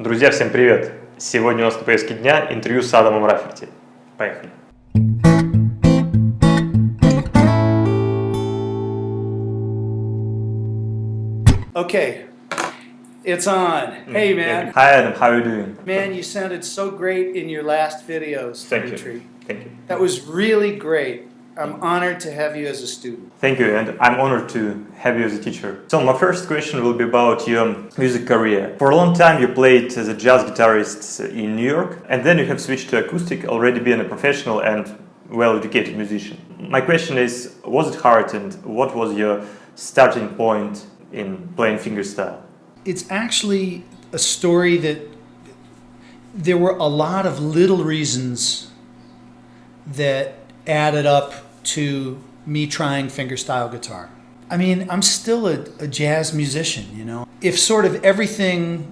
Друзья, всем привет! Сегодня у нас на повестке дня интервью с Адамом Рафферти. Поехали! Okay, it's on. Hey, man. Hi Adam, how are you doing? Man, you sounded so great in your last videos, Thank Dimitri. you. Thank you. That was really great. I'm honored to have you as a student. Thank you, and I'm honored to have you as a teacher. So my first question will be about your music career. For a long time you played as a jazz guitarist in New York, and then you have switched to acoustic, already being a professional and well-educated musician. My question is, was it hard, and what was your starting point in playing fingerstyle? It's actually a story that there were a lot of little reasons that added up to me trying fingerstyle guitar. I mean, I'm still a jazz musician, you know. If sort of everything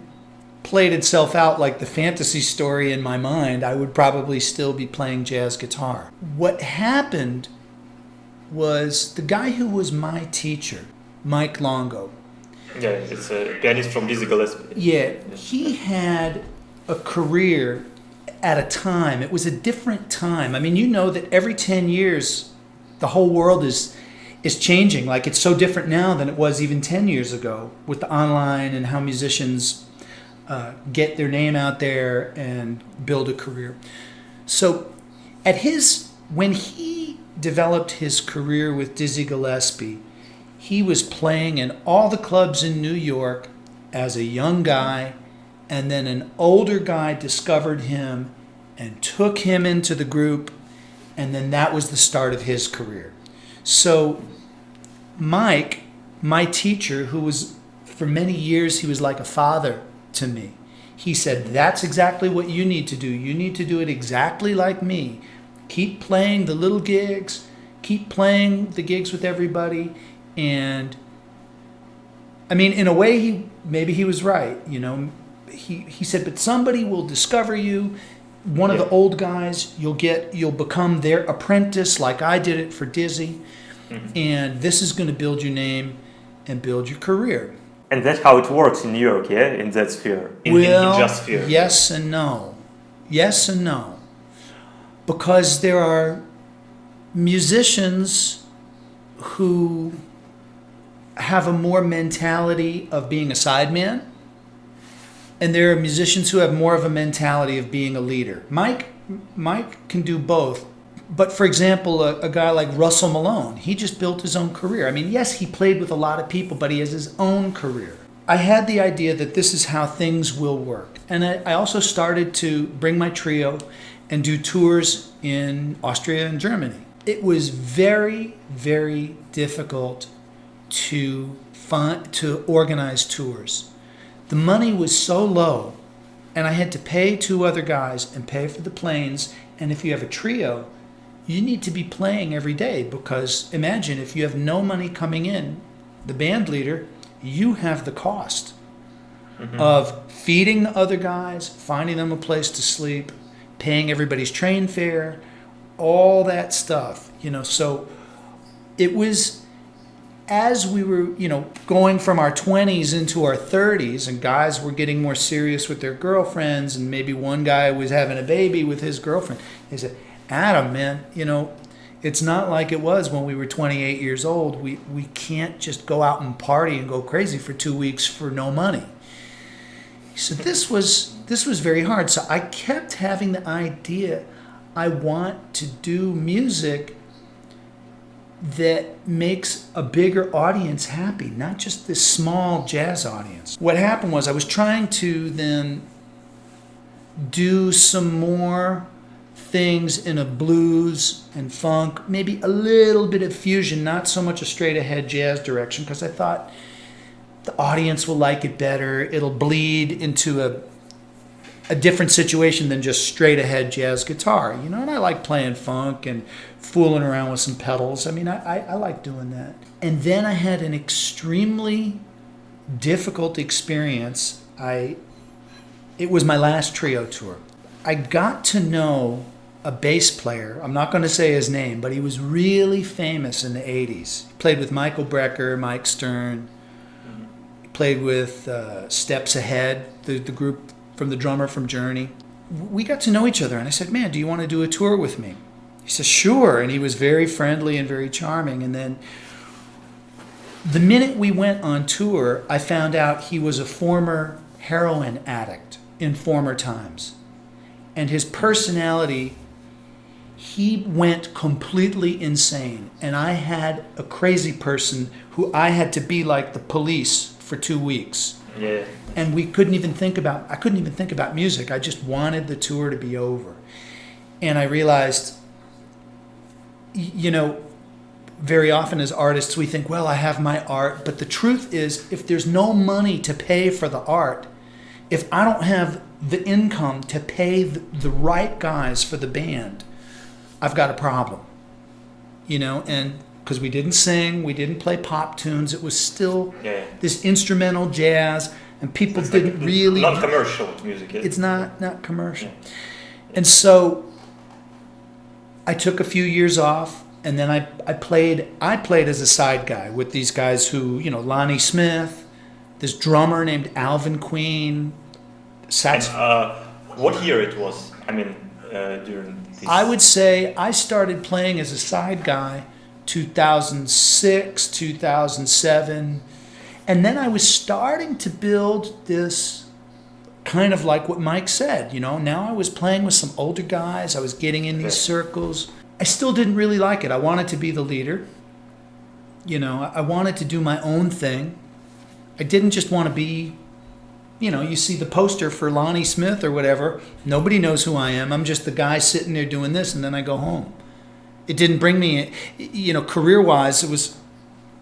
played itself out like the fantasy story in my mind, I would probably still be playing jazz guitar. What happened was the guy who was my teacher, Mike Longo. Yeah, it's a pianist from Dizzy Gillespie. Yeah, he had a career at a time. It was a different time. I mean, you know that every 10 years, the whole world is changing. Like, it's so different now than it was even 10 years ago with the online and how musicians get their name out there and build a career. So when he developed his career with Dizzy Gillespie, he was playing in all the clubs in New York as a young guy, and then an older guy discovered him and took him into the group, and then that was the start of his career. So Mike, my teacher, who was, for many years, he was like a father to me. He said, that's exactly what you need to do. You need to do it exactly like me. Keep playing the little gigs, keep playing the gigs with everybody. And I mean, in a way, maybe he was right, you know. He said, but somebody will discover you. One of the old guys, you'll become their apprentice, like I did it for Dizzy. Mm-hmm. And this is going to build your name and build your career. And that's how it works in New York, yeah, in that sphere, in jazz sphere. Yes and no. Yes and no. Because there are musicians who have a more mentality of being a sideman, and there are musicians who have more of a mentality of being a leader. Mike can do both. But for example, a guy like Russell Malone, he just built his own career. I mean, yes, he played with a lot of people, but he has his own career. I had the idea that this is how things will work. And I also started to bring my trio and do tours in Austria and Germany. It was very, very difficult to organize tours. The money was so low, and I had to pay two other guys and pay for the planes. And if you have a trio, you need to be playing every day, because imagine if you have no money coming in, the band leader, you have the cost of feeding the other guys, finding them a place to sleep, paying everybody's train fare, all that stuff, you know. So it was, as we were, you know, going from our 20s into our 30s, and guys were getting more serious with their girlfriends, and maybe one guy was having a baby with his girlfriend, they said, Adam, man, you know, it's not like it was when we were 28 years old. We can't just go out and party and go crazy for 2 weeks for no money. So this was very hard. So I kept having the idea, I want to do music that makes a bigger audience happy, not just this small jazz audience. What happened was I was trying to then do some more things in a blues and funk, maybe a little bit of fusion, not so much a straight ahead jazz direction, because I thought the audience will like it better. It'll bleed into a different situation than just straight ahead jazz guitar, you know. And I like playing funk and fooling around with some pedals. I mean, I like doing that. And then I had an extremely difficult experience. It was my last trio tour. I got to know a bass player. I'm not going to say his name, but he was really famous in the 80s. He played with Michael Brecker, Mike Stern. He played with Steps Ahead, the group from the drummer from Journey. We got to know each other, and I said, man, do you want to do a tour with me? He said, sure, and he was very friendly and very charming. And then the minute we went on tour, I found out he was a former heroin addict in former times. And his personality, he went completely insane. And I had a crazy person who I had to be like the police for 2 weeks. Yeah. And I couldn't even think about music. I just wanted the tour to be over. And I realized, very often as artists we think, well, I have my art. But the truth is, if there's no money to pay for the art, if I don't have the income to pay the right guys for the band, I've got a problem. And because we didn't sing, we didn't play pop tunes, it was still this instrumental jazz, and people didn't really... Not commercial music. It's not commercial. Yeah. And so I took a few years off, and then I played as a side guy with these guys who, Lonnie Smith, this drummer named Alvin Queen, sax. And, what year it was? During this... I would say I started playing as a side guy 2006, 2007, and then I was starting to build this kind of like what Mike said, now I was playing with some older guys, I was getting in these circles. I still didn't really like it. I wanted to be the leader. I wanted to do my own thing. I didn't just want to be, you see the poster for Lonnie Smith or whatever. Nobody knows who I am. I'm just the guy sitting there doing this, and then I go home. It didn't bring me, career-wise,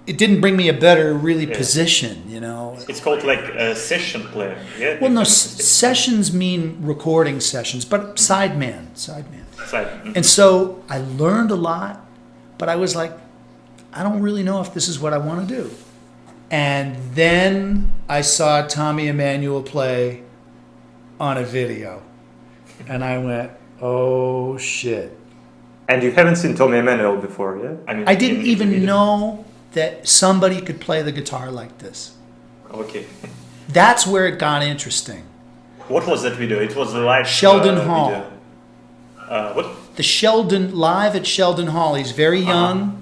it didn't bring me a better position, It's called like a session player. Yeah. Well, no, sessions mean recording sessions, but sideman. And so I learned a lot, but I was like, I don't really know if this is what I want to do. And then I saw Tommy Emmanuel play on a video, and I went, oh shit. And you haven't seen Tommy Emmanuel before, yeah? I didn't even know that somebody could play the guitar like this. Okay. That's where it got interesting. What was that video? It was a live Sheldon Hall. Video. What? The Sheldon, live at Sheldon Hall. He's very young.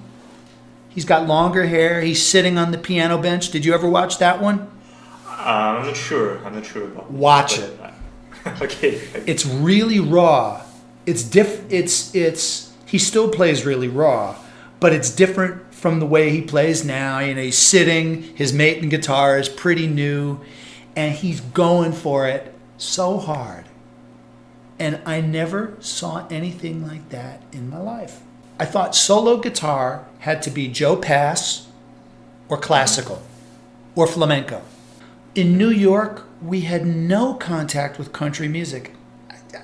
He's got longer hair. He's sitting on the piano bench. Did you ever watch that one? I'm not sure about Watch it. Okay. It's really raw. He still plays really raw, but it's different from the way he plays now. He's sitting, his Maton guitar is pretty new, and he's going for it so hard. And I never saw anything like that in my life. I thought solo guitar had to be Joe Pass or classical or flamenco. In New York, we had no contact with country music.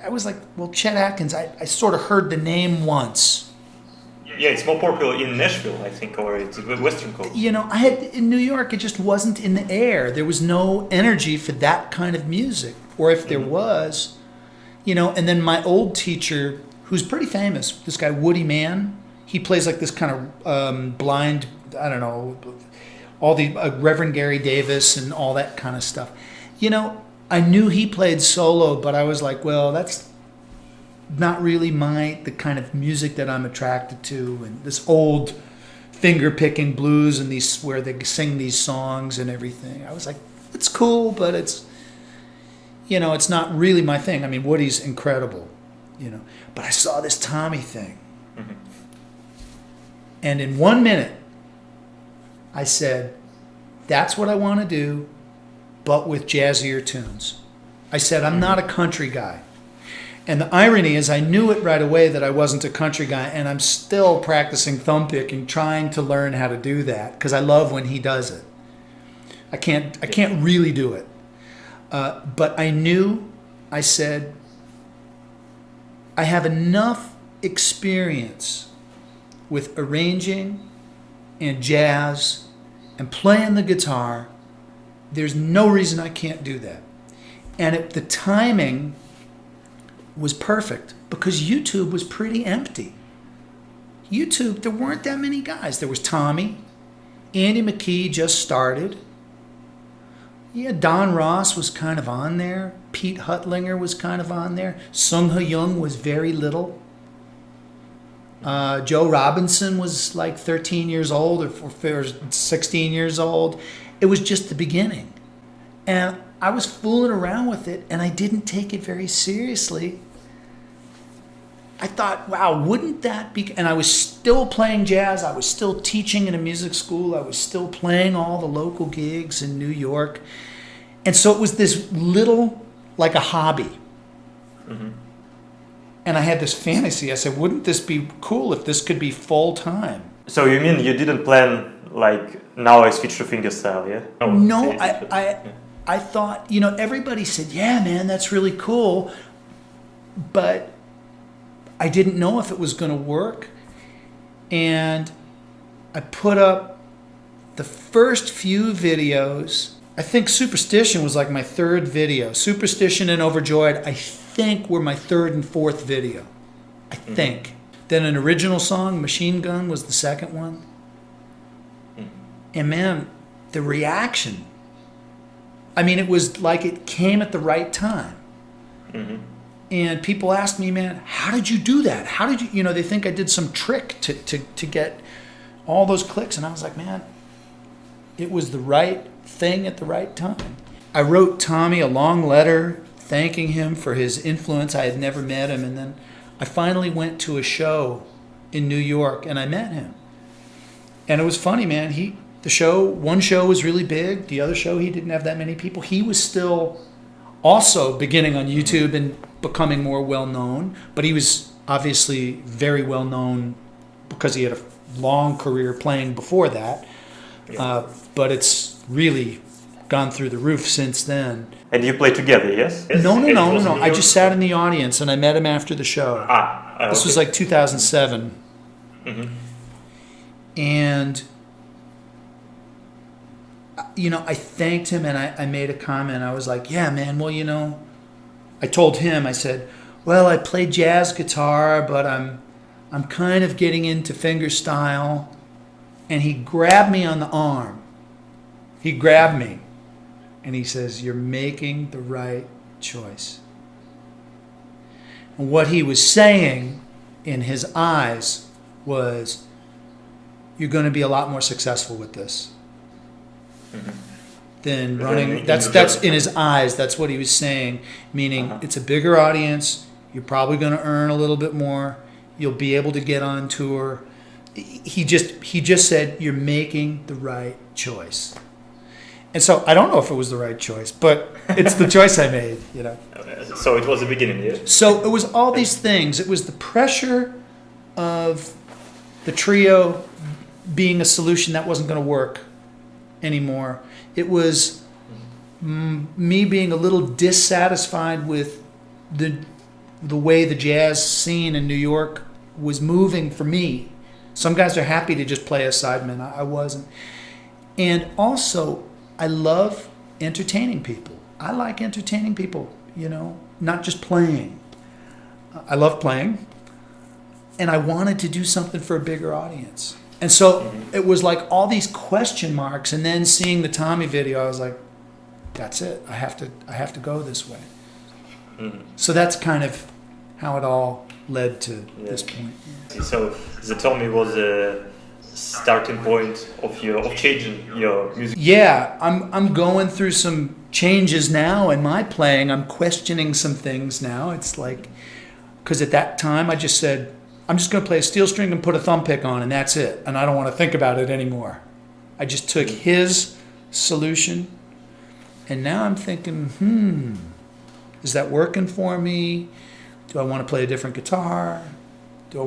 I was like, well, Chet Atkins, I sort of heard the name once. Yeah, it's more popular in Nashville, I think, or it's the Western Coast. In New York, it just wasn't in the air. There was no energy for that kind of music. Or if there was, and then my old teacher, who's pretty famous, this guy Woody Mann, he plays like this kind of blind, I don't know, all the Reverend Gary Davis and all that kind of stuff. I knew he played solo, but I was like, well, that's not really the kind of music that I'm attracted to. And this old finger-picking blues and these where they sing these songs and everything. I was like, it's cool, but it's not really my thing. Woody's incredible, But I saw this Tommy thing. Mm-hmm. And in 1 minute, I said, that's what I want to do, but with jazzier tunes. I said, I'm not a country guy. And the irony is I knew it right away that I wasn't a country guy, and I'm still practicing thumb picking, trying to learn how to do that, because I love when he does it. I can't really do it. But I said, I have enough experience with arranging and jazz and playing the guitar. There's no reason I can't do that. And the timing was perfect because YouTube was pretty empty. There weren't that many guys. There was Tommy. Andy McKee just started. Yeah, Don Ross was kind of on there. Pete Huttlinger was kind of on there. Sung Ha Jung was very little. Joe Robinson was like 13 years old or 16 years old. It was just the beginning. And I was fooling around with it, and I didn't take it very seriously. I thought, wow, wouldn't that be... And I was still playing jazz. I was still teaching in a music school. I was still playing all the local gigs in New York. And so it was this little, like a hobby. Mm-hmm. And I had this fantasy. I said, wouldn't this be cool if this could be full time? So you mean you didn't plan, like, now I switch to fingerstyle, yeah? No, I thought, you know, everybody said, yeah, man, that's really cool. But I didn't know if it was going to work. And I put up the first few videos. I think Superstition was like my third video. Superstition and Overjoyed, I think, were my third and fourth video. I think. Mm-hmm. Then an original song, Machine Gun, was the second one. Mm-hmm. And man, the reaction, I mean, it was like it came at the right time. Mm-hmm. And people ask me, man, how did you do that? How did you, you know, they think I did some trick to get all those clicks. And I was like, man, it was the right thing at the right time. I wrote Tommy a long letter thanking him for his influence. I had never met him. And then I finally went to a show in New York and I met him. And it was funny, man. One show was really big. The other show, he didn't have that many people. He was still also beginning on YouTube and becoming more well-known, but he was obviously very well-known because he had a long career playing before that. Yeah. But it's really gone through the roof since then. And you played together, yes? No. I just sat in the audience and I met him after the show. This was like 2007. Mm-hmm. And you know, I thanked him and I made a comment. I was like, yeah, man, well, you know, I told him, I said, well, I play jazz guitar, but I'm kind of getting into fingerstyle. And he grabbed me on the arm. He grabbed me and he says, you're making the right choice. And what he was saying in his eyes was, you're going to be a lot more successful with this. Mm-hmm. Than running. That's in his eyes. That's what he was saying. Meaning, it's a bigger audience. You're probably going to earn a little bit more. You'll be able to get on tour. He just said, you're making the right choice. And so I don't know if it was the right choice, but it's the choice I made. You know. So it was the beginning, yeah. So it was all these things. It was the pressure of the trio being a solution that wasn't going to work anymore. It was me being a little dissatisfied with the way the jazz scene in New York was moving for me. Some guys are happy to just play a sideman. I wasn't. And also, I love entertaining people. I like entertaining people, you know, not just playing. I love playing. And I wanted to do something for a bigger audience. And so it was like all these question marks, and then seeing the Tommy video, I was like, that's it. I have to go this way. Mm-hmm. So that's kind of how it all led to this point. Yeah. So the Tommy was a starting point of changing your music. Yeah, I'm going through some changes now in my playing. I'm questioning some things now. It's like, because at that time I just said, I'm just going to play a steel string and put a thumb pick on, and that's it. And I don't want to think about it anymore. I just took his solution, and now I'm thinking, is that working for me? Do I want to play a different guitar? What do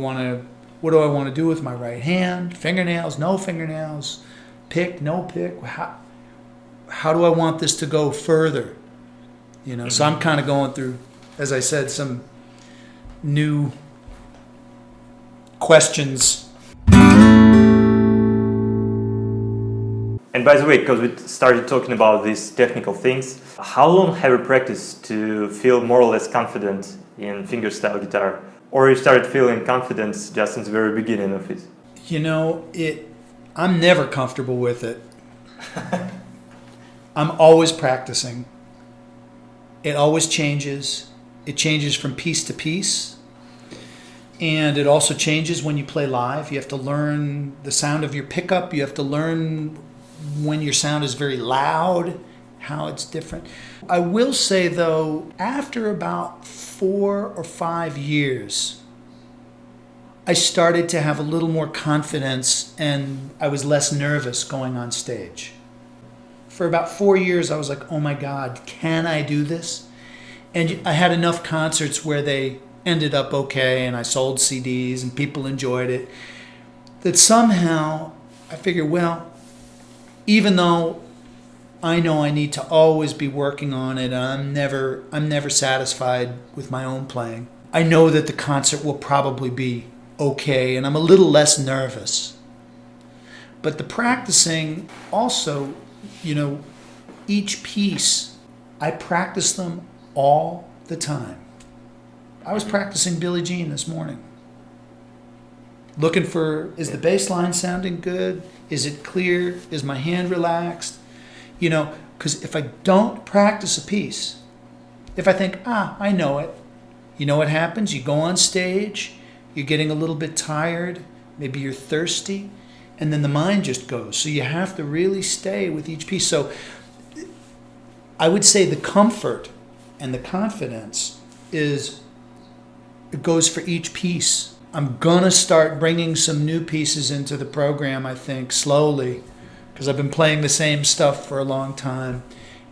I want to do with my right hand? Fingernails, no fingernails, pick, no pick. How do I want this to go further? You know, mm-hmm. So I'm kind of going through, as I said, some new questions. And by the way, because we started talking about these technical things, how long have you practiced to feel more or less confident in fingerstyle guitar? Or you started feeling confidence just since the very beginning of it? You know, I'm never comfortable with it. I'm always practicing. It always changes. It changes from piece to piece. And it also changes when you play live. You have to learn the sound of your pickup. You have to learn when your sound is very loud, how it's different. I will say, though, after about 4 or 5 years, I started to have a little more confidence and I was less nervous going on stage. For about 4 years, I was like, oh my God, can I do this? And I had enough concerts where they ended up okay and I sold CDs and people enjoyed it, that somehow I figured, well, even though I know I need to always be working on it, I'm never satisfied with my own playing. I know that the concert will probably be okay and I'm a little less nervous. But the practicing also, each piece, I practice them all the time. I was practicing Billie Jean this morning. Looking for, is the bass line sounding good? Is it clear? Is my hand relaxed? Because if I don't practice a piece, if I think, I know it, you know what happens? You go on stage, you're getting a little bit tired, maybe you're thirsty, and then the mind just goes. So you have to really stay with each piece. So I would say the comfort and the confidence it goes for each piece. I'm gonna start bringing some new pieces into the program, I think, slowly, because I've been playing the same stuff for a long time,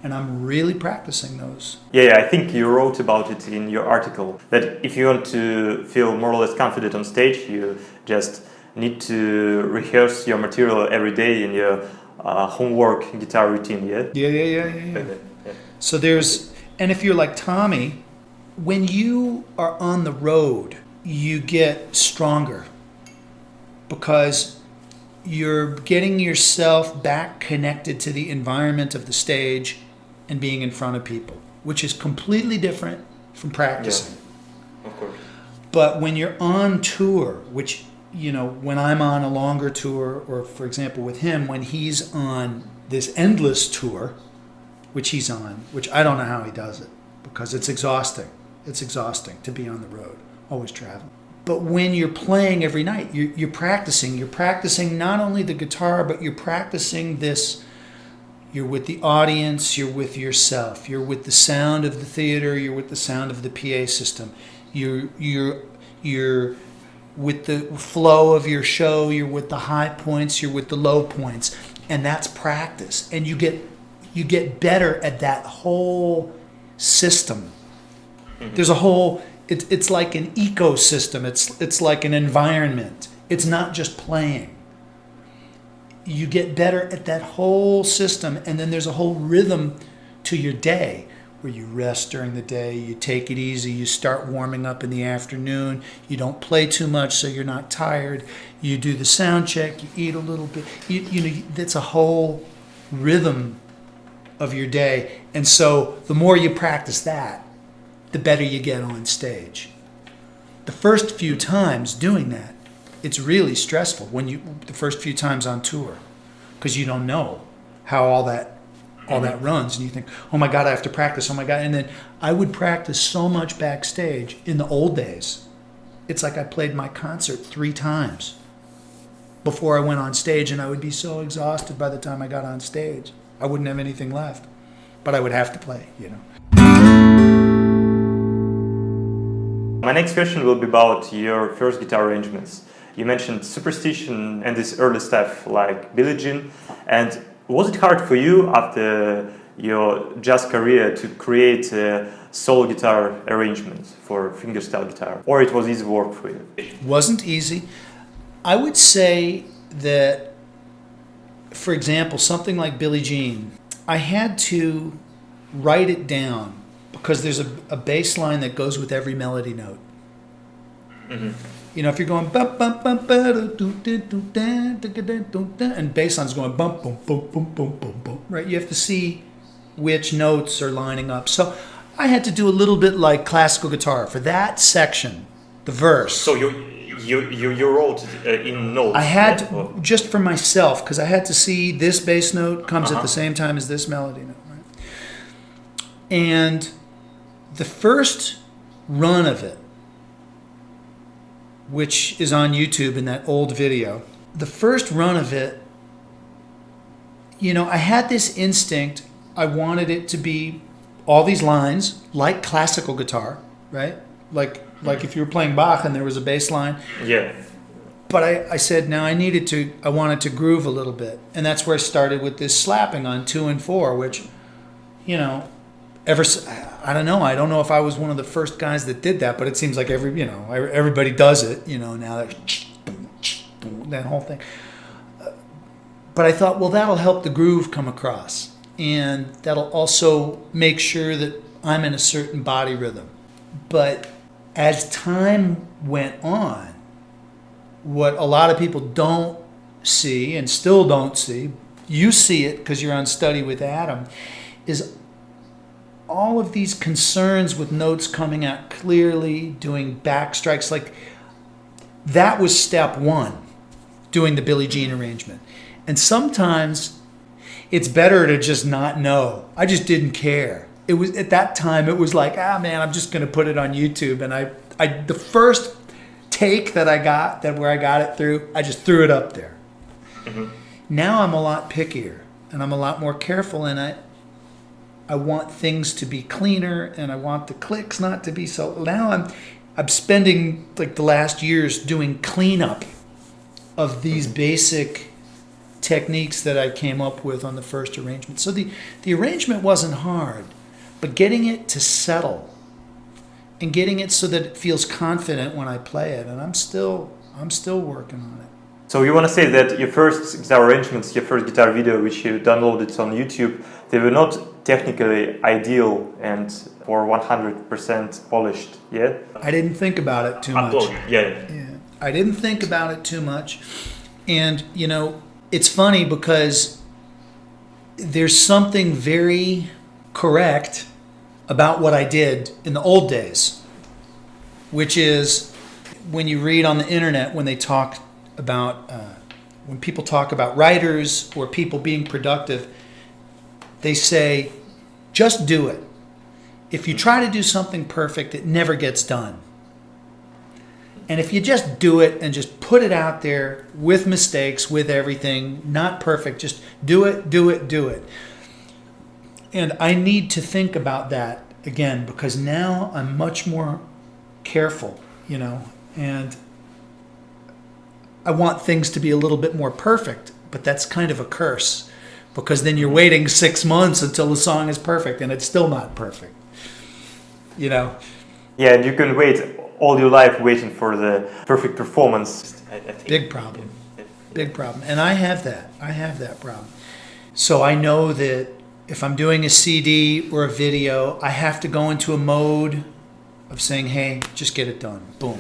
and I'm really practicing those. Yeah, I think you wrote about it in your article, that if you want to feel more or less confident on stage, you just need to rehearse your material every day in your homework guitar routine, yeah? Yeah. So and if you're like Tommy, when you are on the road, you get stronger because you're getting yourself back connected to the environment of the stage and being in front of people, which is completely different from practicing. Yeah, of course. But when you're on tour, which, when I'm on a longer tour, or for example with him, when he's on this endless tour, which he's on, which I don't know how he does it because it's exhausting. It's exhausting to be on the road, always traveling. But when you're playing every night, you're practicing. You're practicing not only the guitar, but you're practicing this. You're with the audience, you're with yourself, you're with the sound of the theater, you're with the sound of the PA system. You're with the flow of your show, you're with the high points, you're with the low points. And that's practice. And you get better at that whole system. There's a whole, it's like an ecosystem. It's like an environment. It's not just playing. You get better at that whole system, and then there's a whole rhythm to your day where you rest during the day, you take it easy, you start warming up in the afternoon, you don't play too much so you're not tired, you do the sound check, you eat a little bit, that's a whole rhythm of your day. And so the more you practice that, the better you get on stage. The first few times doing that, it's really stressful the first few times on tour, because you don't know how all that runs, and you think, oh my God, I have to practice, oh my God. And then I would practice so much backstage in the old days. It's like I played my concert 3 times before I went on stage, and I would be so exhausted by the time I got on stage. I wouldn't have anything left, but I would have to play, My next question will be about your first guitar arrangements. You mentioned Superstition and this early stuff like Billie Jean. And was it hard for you after your jazz career to create solo guitar arrangements for fingerstyle guitar? Or it was easy work for you? It wasn't easy. I would say that, for example, something like Billie Jean, I had to write it down because there's a bass line that goes with every melody note. Mm-hmm. If you're going bum bum bum and bass line's going bum bum bum bum bum bum bum, right? You have to see which notes are lining up. So I had to do a little bit like classical guitar for that section, the verse. So you you wrote in notes. I had to, just for myself, because I had to see this bass note comes at the same time as this melody note. Right? And the first run of it, which is on YouTube in that old video, the first run of it, I had this instinct. I wanted it to be all these lines, like classical guitar, right? Like if you were playing Bach and there was a bass line. Yeah. But I said, now I wanted to groove a little bit. And that's where I started with this slapping on 2 and 4, which, I don't know. I don't know if I was one of the first guys that did that, but it seems like everybody does it, now that whole thing. But I thought, well, that'll help the groove come across. And that'll also make sure that I'm in a certain body rhythm. But as time went on, what a lot of people don't see and still don't see, you see it because you're on Study with Adam, is all of these concerns with notes coming out clearly, doing back strikes. Like, that was step one, doing the Billie Jean arrangement. And sometimes it's better to just not know. I just didn't care. It was at that time, it was like, man, I'm just going to put it on YouTube. And I the first take that I got, where I got it through, I just threw it up there. Mm-hmm. Now I'm a lot pickier and I'm a lot more careful, and I want things to be cleaner, and I want the clicks not to be so. Now I'm spending like the last years doing cleanup of these basic techniques that I came up with on the first arrangement. So the arrangement wasn't hard, but getting it to settle and getting it so that it feels confident when I play it, and I'm still working on it. So you want to say that your first guitar arrangements, your first guitar video, which you downloaded on YouTube, they were not technically ideal and or 100% polished, yeah? I didn't think about it too much. Yeah. I didn't think about it too much. And, it's funny because there's something very correct about what I did in the old days, which is when you read on the internet, when they talk about, when people talk about writers or people being productive, they say, just do it. If you try to do something perfect, it never gets done. And if you just do it and just put it out there with mistakes, with everything, not perfect, just do it. And I need to think about that again, because now I'm much more careful, and I want things to be a little bit more perfect, but that's kind of a curse, because then you're waiting 6 months until the song is perfect and it's still not perfect, Yeah, and you can wait all your life waiting for the perfect performance. I think. Big problem. And I have that problem. So I know that if I'm doing a CD or a video, I have to go into a mode of saying, hey, just get it done. Boom,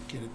get it